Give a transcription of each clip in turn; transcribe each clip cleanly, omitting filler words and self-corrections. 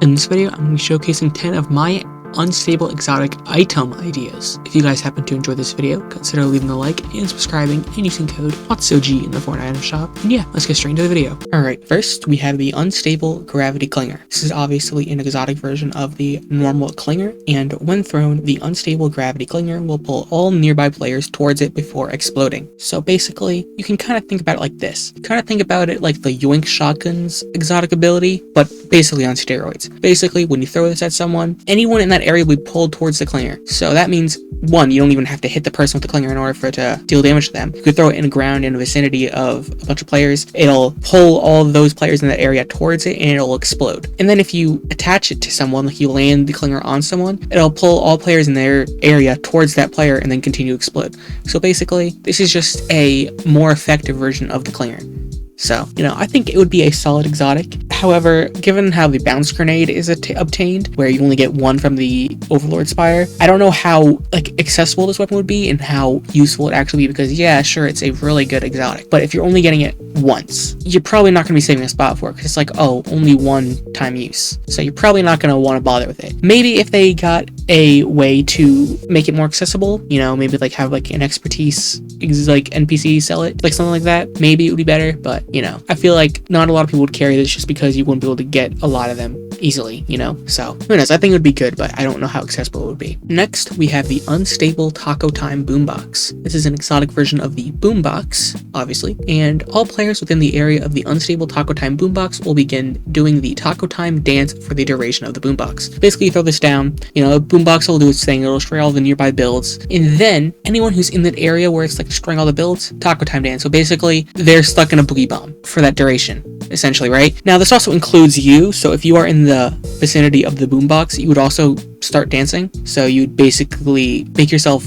In this video, I'm going to be showcasing 10 of my unstable exotic item ideas. If you guys happen to enjoy this video, consider leaving a like and subscriing and using code WATSOG in the Fortnite item shop. And yeah, let's get straight into the video. Alright, first we have the unstable gravity clinger. This is obviously an exotic version of the normal clinger, and when thrown, the unstable gravity clinger will pull all nearby players towards it before exploding. So basically, you can kind of think about it like this. Kind of think about it like the Yoink Shotgun's exotic ability, but basically on steroids. Basically, when you throw this at someone, anyone in that area will be pulled towards the clinger. So that means, one, you don't even have to hit the person with the clinger in order for it to deal damage to them. You could throw it in the ground in the vicinity of a bunch of players. It'll pull all of those players in that area towards it and it'll explode. And then if you attach it to someone, like you land the clinger on someone, it'll pull all players in their area towards that player and then continue to explode. So basically, this is just a more effective version of the clinger. So, I think it would be a solid exotic. However, given how the bounce grenade is obtained, where you only get one from the Overlord Spire, I don't know how accessible this weapon would be and how useful it actually be, because yeah, sure, it's a really good exotic, but if you're only getting it once, you're probably not going to be saving a spot for it, because it's like, oh, only one time use. So you're probably not going to want to bother with it. Maybe if they got a way to make it more accessible, maybe have an expertise NPC sell it, something like that, maybe it would be better. But I feel like not a lot of people would carry this just because you wouldn't be able to get a lot of them easily, so who knows. I think it would be good, but I don't know how accessible it would be. Next, we have the unstable Taco Time boombox. This is an exotic version of the boombox, obviously, and all players within the area of the unstable Taco Time boombox will begin doing the Taco Time dance for the duration of the boombox. Basically, you throw this down, a boombox will do its thing, it'll destroy all the nearby builds, and then anyone who's in that area where it's destroying all the builds, Taco Time dance. So basically, they're stuck in a boogie bomb for that duration, essentially, right? Now, this also includes you, so if you are in the vicinity of the boombox, you would also start dancing, so you'd basically make yourself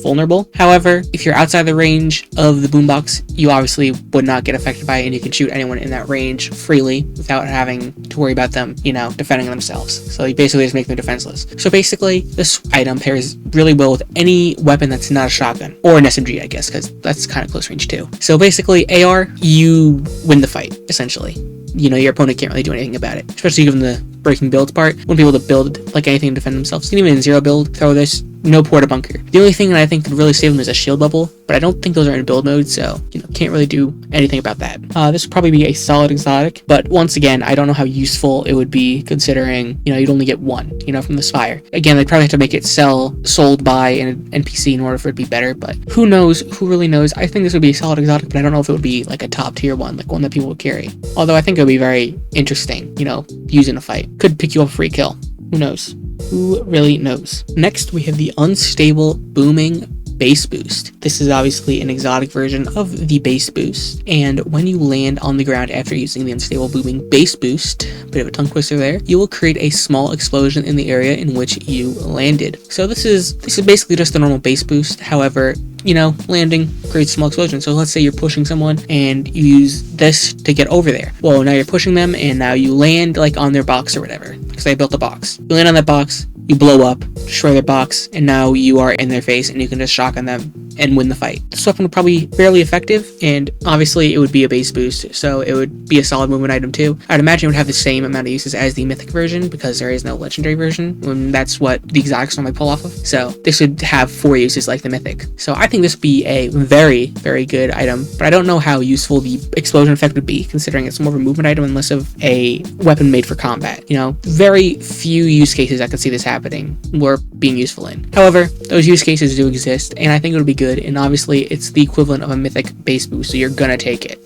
vulnerable. However, if you're outside the range of the boombox, you obviously would not get affected by it, and you can shoot anyone in that range freely without having to worry about them, defending themselves. So you basically just make them defenseless. So basically, this item pairs really well with any weapon that's not a shotgun, or an SMG, I guess, because that's kind of close range too. So basically, AR, you win the fight, essentially. Your opponent can't really do anything about it, especially given the breaking builds part. Wouldn't be able to build anything to defend themselves. You can even in zero build throw this, no porta bunker. The only thing that I think could really save them is a shield bubble, but I don't think those are in build mode, so can't really do anything about that. This would probably be a solid exotic, but once again, I don't know how useful it would be, considering you'd only get one from the Spire. Again, they'd probably have to make it sold by an NPC in order for it to be better, but who knows? Who really knows? I think this would be a solid exotic, but I don't know if it would be a top tier one, one that people would carry. Although I think it would be very interesting, used in a fight. Could pick you up a free kill. Who knows? Who really knows? Next, we have the unstable booming base boost. This is obviously an exotic version of the base boost, and when you land on the ground after using the unstable booming base boost, bit of a tongue twister there, you will create a small explosion in the area in which you landed. So this is basically just a normal base boost. However, landing creates a small explosion. So let's say you're pushing someone and you use this to get over there. Well, now you're pushing them and now you land on their box or whatever, because they built a box. You land on that box, you blow up, destroy their box, and now you are in their face and you can just shotgun them and win the fight. This weapon would probably be fairly effective, and obviously it would be a base boost, so it would be a solid movement item too. I'd imagine it would have the same amount of uses as the mythic version, because there is no legendary version, and that's what the exotics normally pull off of. So this would have 4 uses like the mythic. So I think this would be a very, very good item, but I don't know how useful the explosion effect would be, considering it's more of a movement item and less of a weapon made for combat. Very few use cases I could see this happening or being useful in. However, those use cases do exist, and I think it would be good, and obviously it's the equivalent of a mythic base boost, so you're gonna take it,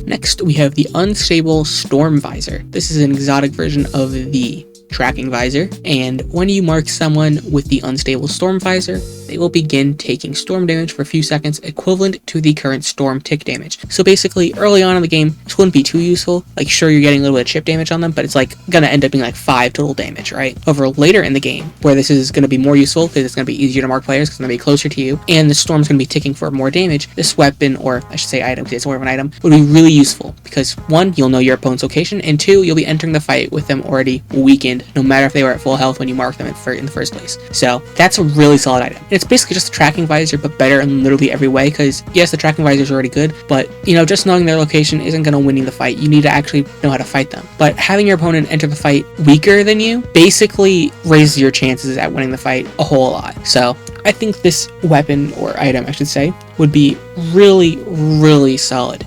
Next, we have the unstable storm visor. This is an exotic version of the tracking visor, and when you mark someone with the unstable storm visor, they will begin taking storm damage for a few seconds, equivalent to the current storm tick damage. So basically, early on in the game, this wouldn't be too useful. Sure, you're getting a little bit of chip damage on them, but it's gonna end up being 5 total damage, right? However, later in the game, where this is gonna be more useful, because it's gonna be easier to mark players, because it's gonna be closer to you, and the storm's gonna be ticking for more damage, this weapon, or I should say item, because it's more of an item, would be really useful, because 1, you'll know your opponent's location, and 2, you'll be entering the fight with them already weakened, no matter if they were at full health when you marked them in the first place. So that's a really solid item. And it's basically just a tracking visor, but better in literally every way, because yes, the tracking visor is already good, but just knowing their location isn't going to win you the fight. You need to actually know how to fight them. But having your opponent enter the fight weaker than you basically raises your chances at winning the fight a whole lot. So I think this weapon, or item I should say, would be really, really solid.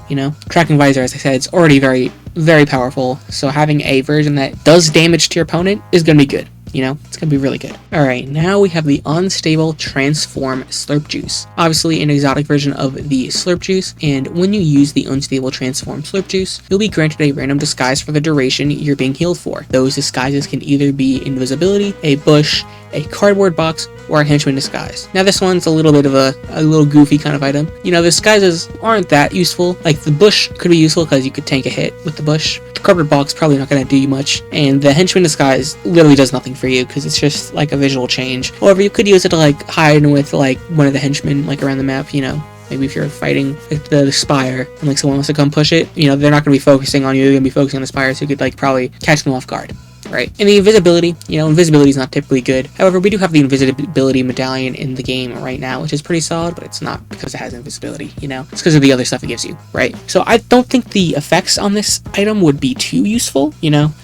Tracking visor, as I said, it's already very, very powerful, so having a version that does damage to your opponent is going to be good. It's going to be really good. Alright, now we have the Unstable Transform Slurp Juice. Obviously an exotic version of the Slurp Juice, and when you use the Unstable Transform Slurp Juice, you'll be granted a random disguise for the duration you're being healed for. Those disguises can either be invisibility, a bush, a cardboard box, or a henchman disguise. Now this one's a little bit of a little goofy kind of item. The disguises aren't that useful. Like the bush could be useful because you could tank a hit with the bush. The cardboard box probably not going to do you much, and the henchman disguise literally does nothing for you because it's just like a visual change. However, you could use it to like hide with like one of the henchmen like around the map. Maybe if you're fighting the Spire and like someone wants to come push it, they're not going to be focusing on you. They're going to be focusing on the Spire, so you could like probably catch them off guard. Right. And the invisibility, invisibility is not typically good. However, we do have the invisibility medallion in the game right now, which is pretty solid, but it's not because it has invisibility, It's because of the other stuff it gives you, right? So I don't think the effects on this item would be too useful,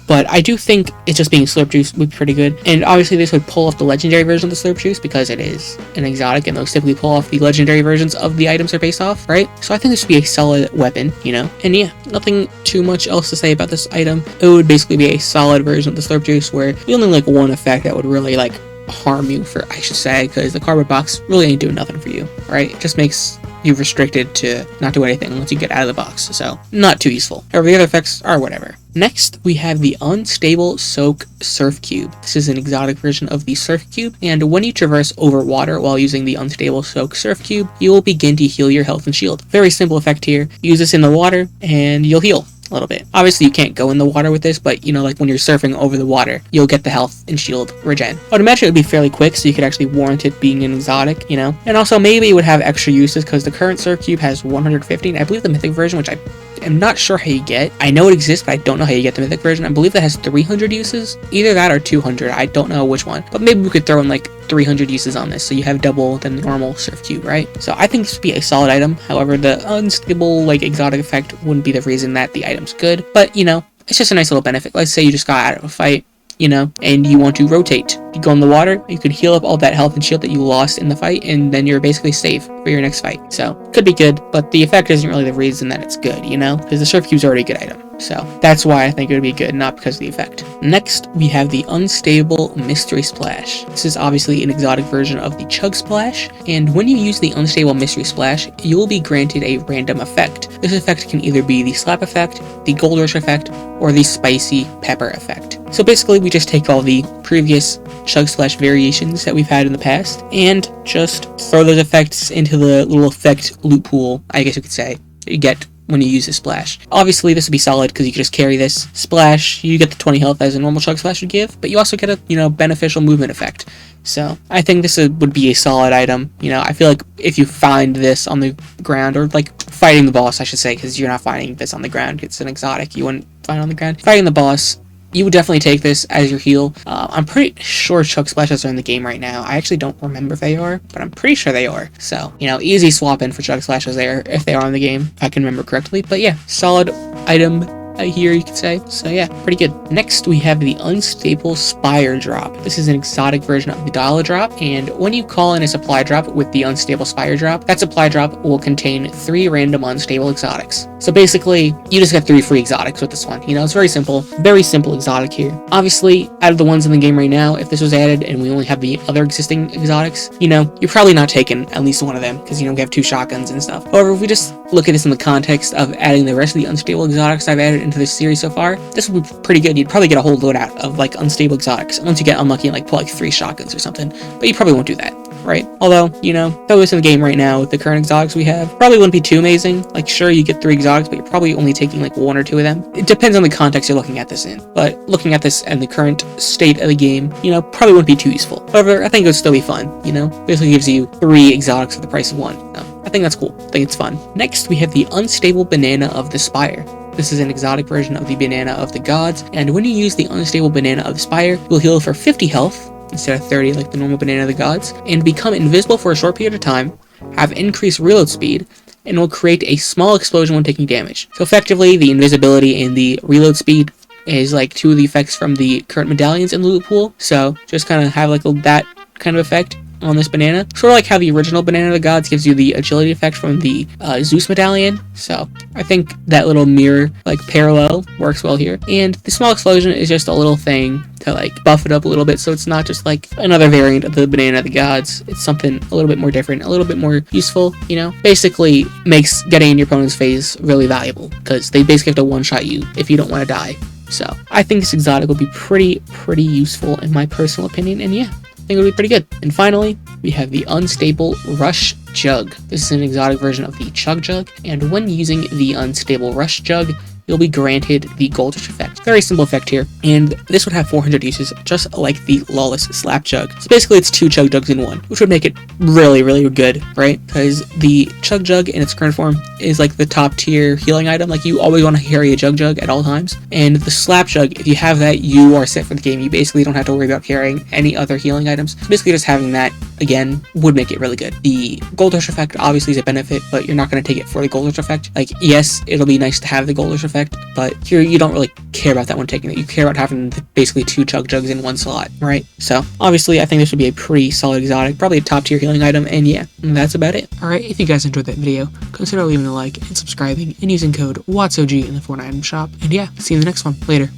but I do think it just being Slurp Juice would be pretty good. And obviously this would pull off the legendary version of the Slurp Juice because it is an exotic, and those typically pull off the legendary versions of the items they're based off, right? So I think this would be a solid weapon, And yeah, nothing too much else to say about this item. It would basically be a solid version of the Slurp Juice where the only like one effect that would really like harm you, I should say, because the cardboard box really ain't doing nothing for you, right? It just makes you restricted to not do anything once you get out of the box, so not too useful. However, the other effects are whatever. Next, we have the Unstable Soak Surf Cube. This is an exotic version of the Surf Cube, and when you traverse over water while using the Unstable Soak Surf Cube, you will begin to heal your health and shield. Very simple effect here. Use this in the water, and you'll heal a little bit. Obviously, you can't go in the water with this, but like when you're surfing over the water, you'll get the health and shield regen. I would imagine it would be fairly quick, so you could actually warrant it being an exotic, And also, maybe it would have extra uses because the current Surf Cube has 115. I believe the mythic version, which I am not sure how you get. I know it exists, but I don't know how you get the mythic version. I believe that has 300 uses. Either that or 200. I don't know which one. But maybe we could throw in like 300 uses on this, so you have double than the normal Surf Cube, right? So I think this would be a solid item. However, the unstable like exotic effect wouldn't be the reason that the item's good. But it's just a nice little benefit. Let's say you just got out of a fight, and you want to rotate. You go in the water, you could heal up all that health and shield that you lost in the fight, and then you're basically safe for your next fight. So, could be good, but the effect isn't really the reason that it's good, Because the Surf Cube's already a good item. So, that's why I think it would be good, not because of the effect. Next, we have the Unstable Mystery Splash. This is obviously an exotic version of the Chug Splash, and when you use the Unstable Mystery Splash, you will be granted a random effect. This effect can either be the Slap effect, the Gold Rush effect, or the Spicy Pepper effect. So basically, we just take all the previous Chug Splash variations that we've had in the past, and just throw those effects into the little effect loot pool, I guess you could say, that you get when you use the splash. Obviously, this would be solid because you could just carry this splash. You get the 20 health as a normal Chug Splash would give, but you also get a, beneficial movement effect. So, I think this would be a solid item. I feel like if you find this on the ground, or like fighting the boss, I should say, because you're not finding this on the ground. It's an exotic. You wouldn't find it on the ground. Fighting the boss, you would definitely take this as your heal. I'm pretty sure Chug Splashes are in the game right now. I actually don't remember if they are, but I'm pretty sure they are. So, easy swap in for Chug Splashes there if they are in the game, if I can remember correctly. But yeah, solid item here, you could say. So yeah, pretty good. Next, we have the Unstable Spire Drop. This is an exotic version of the Dollar Drop, and when you call in a supply drop with the Unstable Spire Drop, that supply drop will contain 3 random unstable exotics. So basically, you just get 3 free exotics with this one. It's very simple exotic here. Obviously, out of the ones in the game right now, if this was added and we only have the other existing exotics, you're probably not taking at least one of them, because, we have 2 shotguns and stuff. However, if we just look at this in the context of adding the rest of the unstable exotics I've added into this series so far, this would be pretty good. You'd probably get a whole loadout of like unstable exotics once you get unlucky and like pull like 3 shotguns or something, but you probably won't do that, right? Although, throw this in the game right now with the current exotics we have, probably wouldn't be too amazing. Like, sure, you get 3 exotics, but you're probably only taking like 1 or 2 of them. It depends on the context you're looking at this in, but looking at this and the current state of the game, probably wouldn't be too useful. However, I think it would still be fun, basically gives you 3 exotics for the price of 1. So, I think that's cool. I think it's fun. Next, we have the Unstable Banana of the Spire. This is an exotic version of the Banana of the Gods, and when you use the Unstable Banana of the Spire, you'll heal for 50 health, instead of 30 like the normal Banana of the Gods, and become invisible for a short period of time, have increased reload speed, and will create a small explosion when taking damage. So effectively, the invisibility and the reload speed is like two of the effects from the current medallions in the loot pool. So just kind of have like that kind of effect on this banana. Sort of like how the original Banana of the Gods gives you the agility effect from the Zeus medallion. So I think that little mirror like parallel works well here. And the small explosion is just a little thing to like buff it up a little bit, so it's not just like another variant of the Banana of the Gods. It's something a little bit more different, a little bit more useful, you know? Basically makes getting in your opponent's face really valuable, because they basically have to one-shot you if you don't want to die. So I think this exotic will be pretty useful in my personal opinion, and yeah, I think it'll be pretty good. And finally, we have the unstable Rush Jug. This is an exotic version of the Chug Jug, and when using the unstable Rush Jug, you'll be granted the Gold Rush effect. Very simple effect here, and this would have 400 uses, just like the Lawless Slap Jug. So basically it's 2 Chug Jugs in one, which would make it really good, right? Because the Chug Jug in its current form is like the top tier healing item. Like, you always want to carry a Chug Jug at all times, and the Slap Jug, if you have that, you are set for the game. You basically don't have to worry about carrying any other healing items. So basically just having that, again, would make it really good. The Gold Rush effect obviously is a benefit, but you're not going to take it for the Gold Rush effect. Like, yes, it'll be nice to have the Gold Rush effect, but here you don't really care about that when taking it. You care about having basically 2 Chug Jugs in one slot, right? So obviously I think this would be a pretty solid exotic, probably a top tier healing item, and yeah, that's about it. Alright, if you guys enjoyed that video, consider leaving a like and subscribing and using code WATSOG in the Fortnite item shop, and yeah, see you in the next one. Later.